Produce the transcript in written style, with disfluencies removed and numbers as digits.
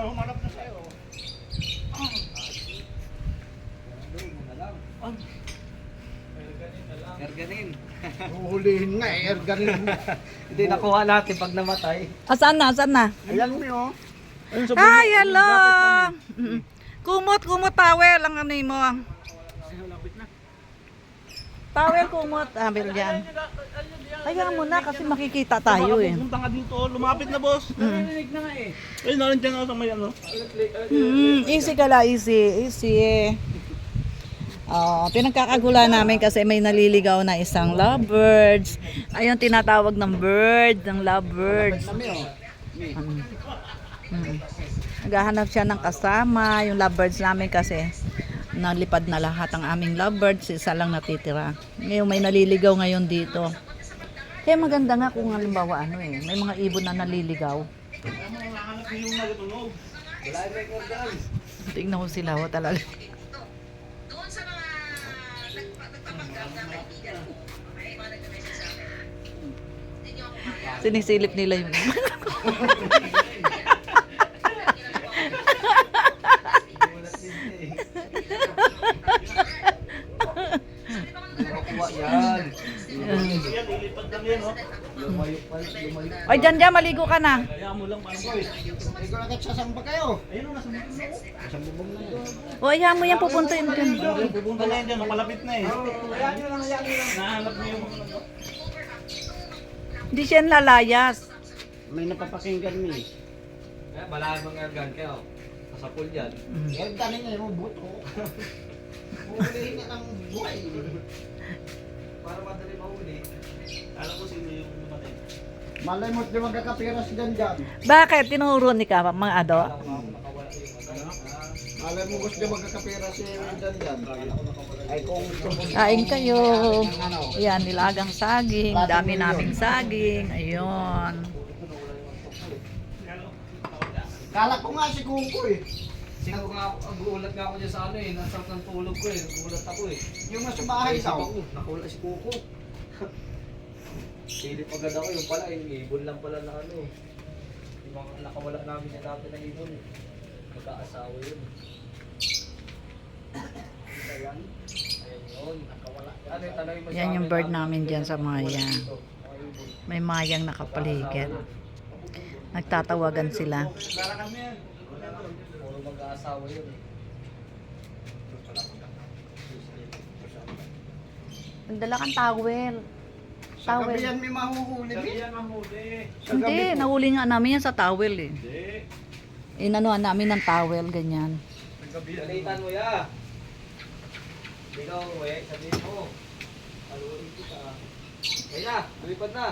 Humanap na sa'yo. Erganin. Huhulihin nga eh, erganin. Hindi nakuha natin pag namatay. Asan na? Asan na? Ayan mo yun. Ayun sa Ay, bundok, hello! lapit namin. Kumot towel ang ano mo. Towel, kumot. Bil yan. Kaya mo na kasi makikita tayo eh. Pupunta nga dito, lumapit na boss. Narinig na nga eh. Ay, narin dyan ako sa may ano. Easy ka la, easy. Easy. Pinagkakagula namin kasi may naliligaw na isang lovebirds. Ayun, tinatawag ng bird, ng lovebirds. Naghahanap siya ng kasama, yung lovebirds namin kasi nalipad na lahat ang aming lovebirds, isa lang natitira. Ngayon may naliligaw ngayon dito. Kaya maganda nga kung halimbawa may mga ibon na naliligaw. Tingnan ko sila talaga. Sinisilip nila yung Nakuha yan. Ilipad lang yan, oh. Lumayo pa. Ay, dyan, maligo ka na. Kaya mo lang, paano boy? Ay, kung nagsasamba kayo. Ayun, nasa bubong na. Nasa bubong na yun. O, ayaw mo yan, pupunta yun dyan. Pupunta na yan dyan, malapit na eh. Ayan nyo lang. Nahanap niyo yung mga ano. Hindi siya lalayas. May napapakinggan mo eh. Kaya balaan mga ergan kayo. Kasapul yan. Erganin niya yung buto. Huhulihin na ng buhay. Para madali mahuli. Alam ko sino yung namatay. Malay mo't di magkakapiras dyan. Bakit? Tinuro ni ka, mga ado? Nakawala yung ano. Malay mo gusto di magkakapiras dyan. Ay kung Kain kayo. Ayan, nilagang saging. Dami naming saging. Ayun. kala ko nga si Kuko eh. Sino nga, gulat nga ako dyan sa ano eh. Nasa ng tulog ko eh. Gulat ako eh. Yung nasa bahay Naisip daw. ako, nakula si Kuko. Silip agad ako yung pala, yung ibon lang pala na ano eh. Yung mga nakawala namin na dati na ibon. Magkaasawa yun. Ayan. Ayan yun, nakawala. Ano yung tanongin mo sa Yan yung amin, bird ano, namin dyan sa maya. dito, mga ibon. May mayang nakapaligid. Nagtatawagan sila. Para kami yan. Puro mag-aasawa yun eh. Nagdala kang towel. Sa Towel. gabi yan may mahuhuli Sabi din. yan ang huli. Hindi, nahuli nga namin yan sa towel eh. Hindi. Inanuan namin ng towel, ganyan. Galitan mo ya. Ikaw, sabihin mo. Aluin kita. Kaya na, lumipad na.